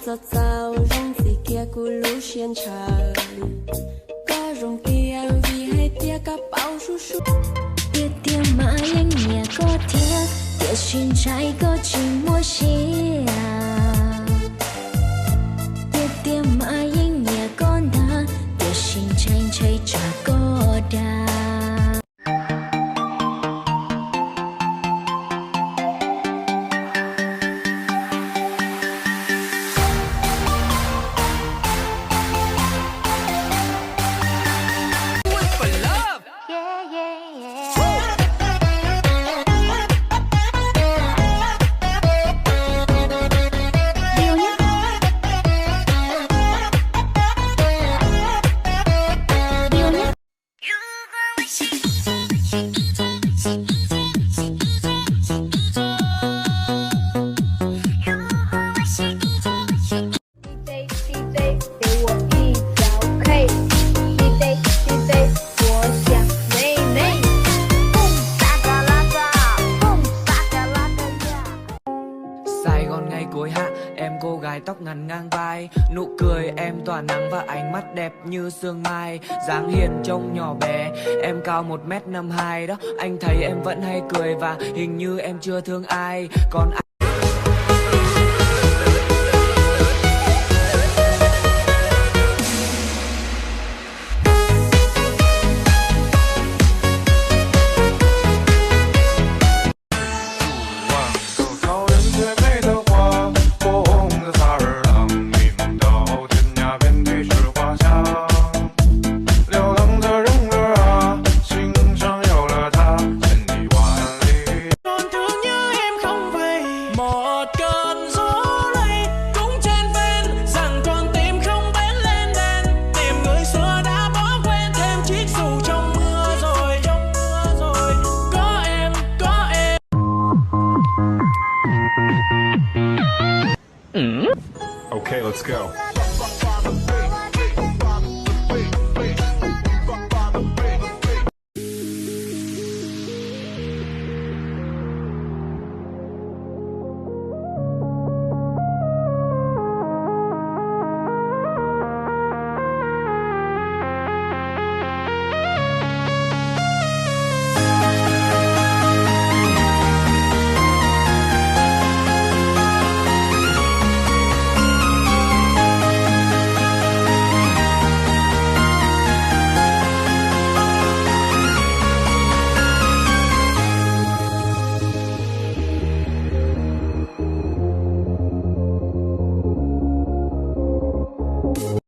Giọt dao rong gì kia cú lú xiên trời có rong tia vì hay tia cả bao su su tia tia mãi anh nhẹ có tia tia xin trái có chỉ mua xia tia tia mãi anh nhẹ có đá tia xin trái trái chả có đá. Sài Gòn ngày cuối hạ, em cô gái tóc ngắn ngang vai, nụ cười em tỏa nắng và ánh mắt đẹp như sương mai, dáng hiền trông nhỏ bé, em cao 1m52 đó, anh thấy em vẫn hay cười và hình như em chưa thương ai, còn anh Okay, let's go.